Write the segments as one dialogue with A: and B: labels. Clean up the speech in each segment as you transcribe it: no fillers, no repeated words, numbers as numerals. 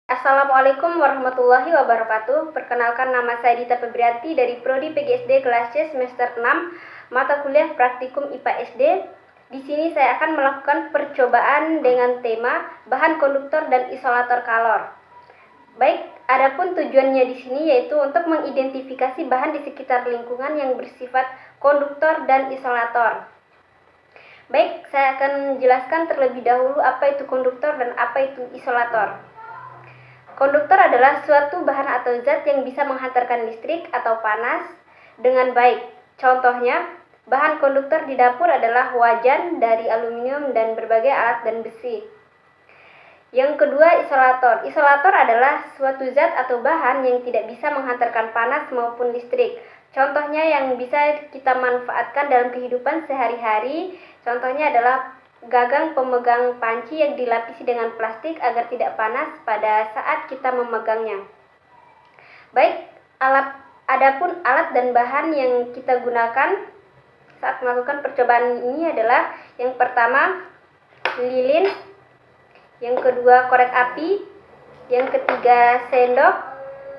A: Assalamualaikum warahmatullahi wabarakatuh. Perkenalkan, nama saya Dita Febrianti dari Prodi PGSD kelas C semester 6, mata kuliah Praktikum IPA SD. Di sini saya akan melakukan percobaan dengan tema bahan konduktor dan isolator kalor. Baik, adapun tujuannya di sini yaitu untuk mengidentifikasi bahan di sekitar lingkungan yang bersifat konduktor dan isolator. Baik, saya akan menjelaskan terlebih dahulu apa itu konduktor dan apa itu isolator. Konduktor adalah suatu bahan atau zat yang bisa menghantarkan listrik atau panas dengan baik. Contohnya, bahan konduktor di dapur adalah wajan dari aluminium dan berbagai alat dan besi. Yang kedua, isolator. Isolator adalah suatu zat atau bahan yang tidak bisa menghantarkan panas maupun listrik. Contohnya yang bisa kita manfaatkan dalam kehidupan sehari-hari, contohnya adalah gagang pemegang panci yang dilapisi dengan plastik agar tidak panas pada saat kita memegangnya. Baik, adapun alat dan bahan yang kita gunakan saat melakukan percobaan ini adalah yang pertama lilin, yang kedua korek api, yang ketiga sendok,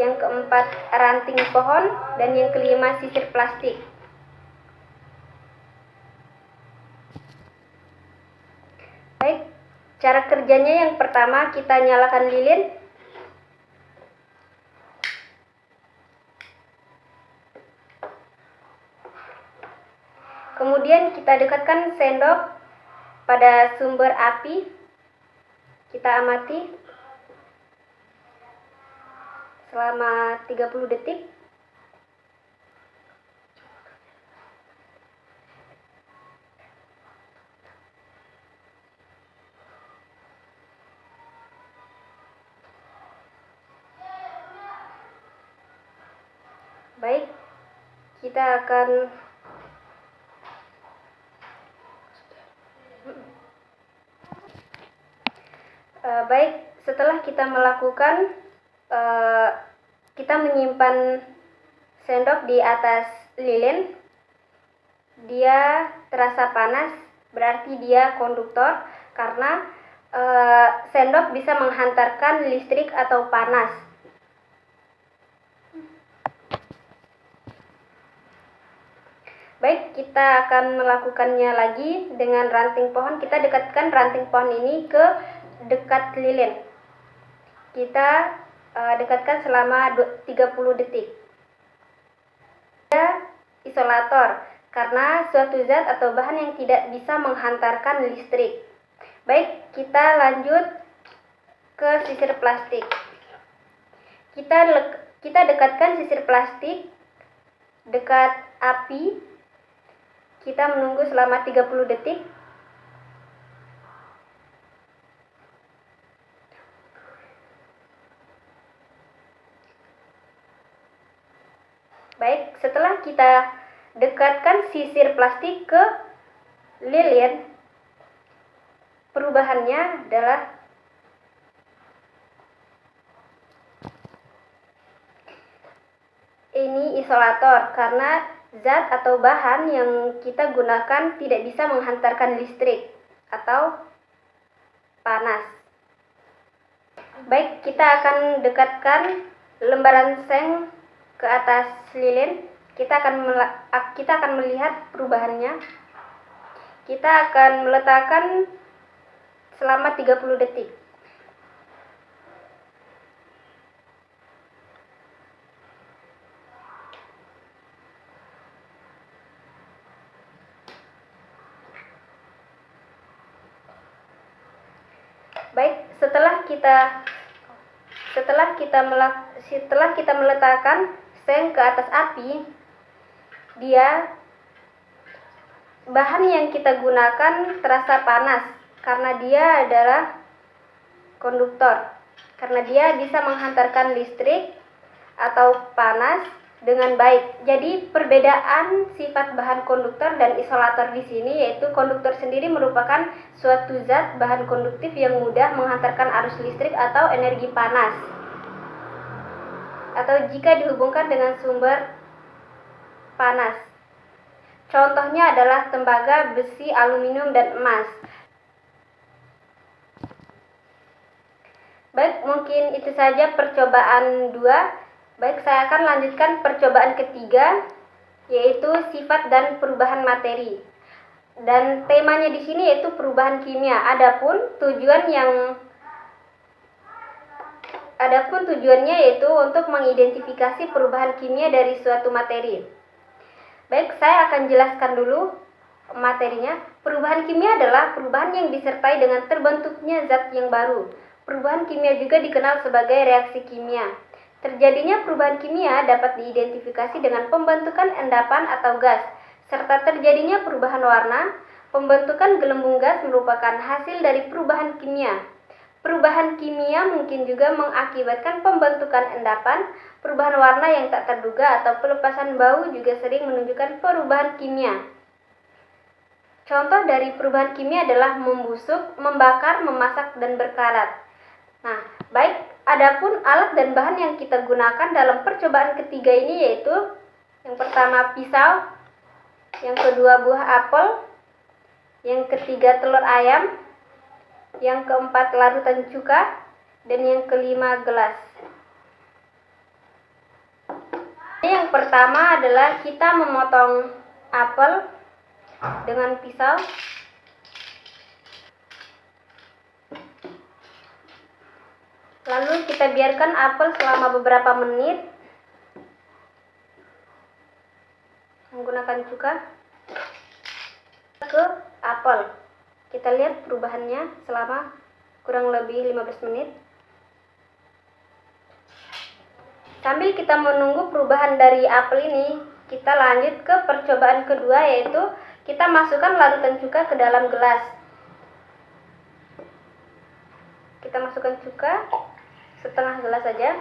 A: yang keempat ranting pohon, dan yang kelima sisir plastik. Baik, cara kerjanya yang pertama kita nyalakan lilin. Kemudian kita dekatkan sendok pada sumber api. Kita amati selama 30 detik. Baik, kita akan setelah kita melakukan kita menyimpan sendok di atas lilin, dia terasa panas, berarti dia konduktor karena sendok bisa menghantarkan listrik atau panas. Baik, kita akan melakukannya lagi dengan ranting pohon. Kita dekatkan ranting pohon ini ke dekat lilin. Kita dekatkan selama 30 detik. Isolator, karena suatu zat atau bahan yang tidak bisa menghantarkan listrik. Baik, kita lanjut ke sisir plastik. Kita dekatkan sisir plastik dekat api. Kita menunggu selama 30 detik. Baik, setelah kita dekatkan sisir plastik ke lilin, perubahannya adalah ini isolator karena zat atau bahan yang kita gunakan tidak bisa menghantarkan listrik atau panas. Baik, kita akan dekatkan lembaran seng ke atas lilin. Kita akan melihat perubahannya. Kita akan meletakkan selama 30 detik. Baik, setelah kita meletakkan seng ke atas api, bahan yang kita gunakan terasa panas karena dia adalah konduktor. Karena dia bisa menghantarkan listrik atau panas dengan baik. Jadi perbedaan sifat bahan konduktor dan isolator di sini yaitu konduktor sendiri merupakan suatu zat bahan konduktif yang mudah menghantarkan arus listrik atau energi panas, atau jika dihubungkan dengan sumber panas. Contohnya adalah tembaga, besi, aluminium, dan emas. Baik, mungkin itu saja percobaan 2. Baik, saya akan lanjutkan percobaan ketiga, yaitu sifat dan perubahan materi. Dan temanya di sini yaitu perubahan kimia. Adapun tujuannya yaitu untuk mengidentifikasi perubahan kimia dari suatu materi. Baik, saya akan jelaskan dulu materinya. Perubahan kimia adalah perubahan yang disertai dengan terbentuknya zat yang baru. Perubahan kimia juga dikenal sebagai reaksi kimia. Terjadinya perubahan kimia dapat diidentifikasi dengan pembentukan endapan atau gas, serta terjadinya perubahan warna. Pembentukan gelembung gas merupakan hasil dari perubahan kimia. Perubahan kimia mungkin juga mengakibatkan pembentukan endapan. Perubahan warna yang tak terduga atau pelepasan bau juga sering menunjukkan perubahan kimia. Contoh dari perubahan kimia adalah membusuk, membakar, memasak, dan berkarat. Nah, baik, adapun alat dan bahan yang kita gunakan dalam percobaan ketiga ini yaitu yang pertama pisau, yang kedua buah apel, yang ketiga telur ayam, yang keempat larutan cuka, dan yang kelima gelas. Yang pertama adalah kita memotong apel dengan pisau. Lalu kita biarkan apel selama beberapa menit menggunakan cuka ke apel. Kita lihat perubahannya selama kurang lebih 15 menit. Sambil kita menunggu perubahan dari apel ini, kita lanjut ke percobaan kedua, yaitu kita masukkan larutan cuka ke dalam gelas. Kita masukkan cuka setengah gelas saja.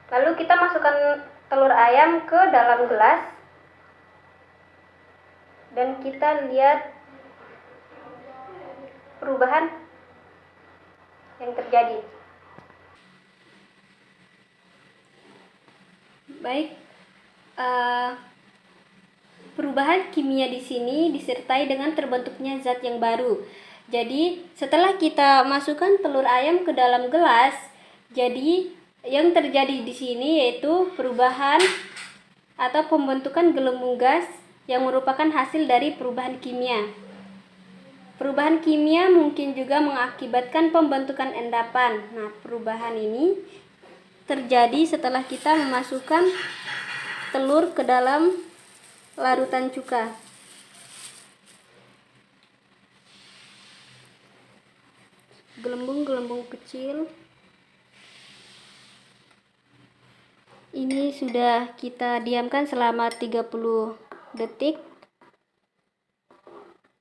A: Lalu kita masukkan telur ayam ke dalam gelas. Dan kita lihat perubahan yang terjadi. Baik, perubahan kimia di sini disertai dengan terbentuknya zat yang baru. Jadi, setelah kita masukkan telur ayam ke dalam gelas, jadi yang terjadi di sini yaitu perubahan atau pembentukan gelembung gas yang merupakan hasil dari perubahan kimia. Perubahan kimia mungkin juga mengakibatkan pembentukan endapan. Nah, perubahan ini terjadi setelah kita memasukkan telur ke dalam larutan cuka. Gelembung-gelembung kecil ini sudah kita diamkan selama 30 detik.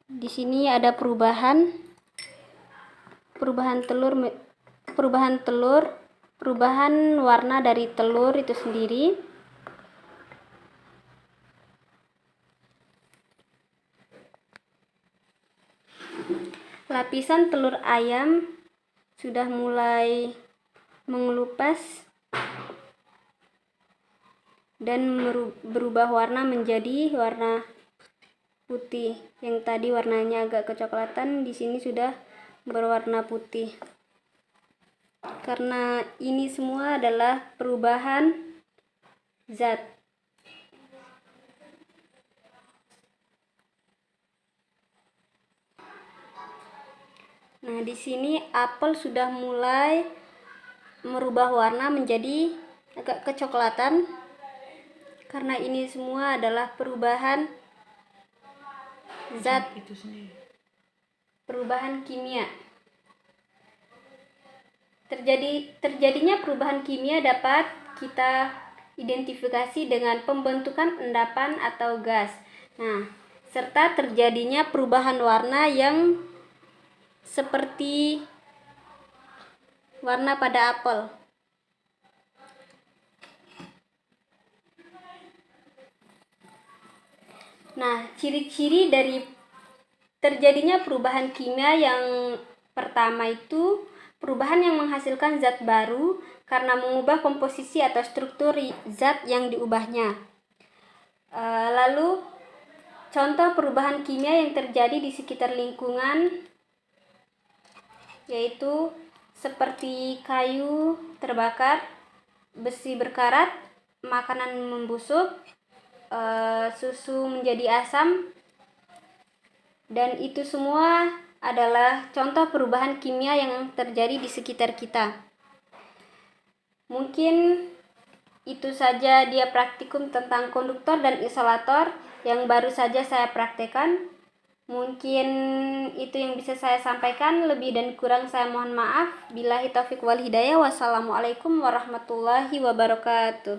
A: Di sini ada perubahan telur, perubahan warna dari telur itu sendiri. Lapisan telur ayam sudah mulai mengelupas dan berubah warna menjadi warna putih. Yang tadi warnanya agak kecoklatan, di sini sudah berwarna putih. Karena ini semua adalah perubahan zat. Nah, di sini apel sudah mulai merubah warna menjadi agak kecoklatan. Karena ini semua adalah perubahan zat, perubahan kimia. Terjadinya perubahan kimia dapat kita identifikasi dengan pembentukan endapan atau gas. Nah, serta terjadinya perubahan warna yang seperti warna pada apel. Nah, ciri-ciri dari terjadinya perubahan kimia yang pertama itu perubahan yang menghasilkan zat baru karena mengubah komposisi atau struktur zat yang diubahnya. Lalu contoh perubahan kimia yang terjadi di sekitar lingkungan, yaitu seperti kayu terbakar, besi berkarat, makanan membusuk, susu menjadi asam, dan itu semua adalah contoh perubahan kimia yang terjadi di sekitar kita. Mungkin itu saja dia praktikum tentang konduktor dan isolator yang baru saja saya praktekkan. Mungkin itu yang bisa saya sampaikan, lebih dan kurang saya mohon maaf. Billahi taufiq wal hidayah. Wassalamualaikum warahmatullahi wabarakatuh.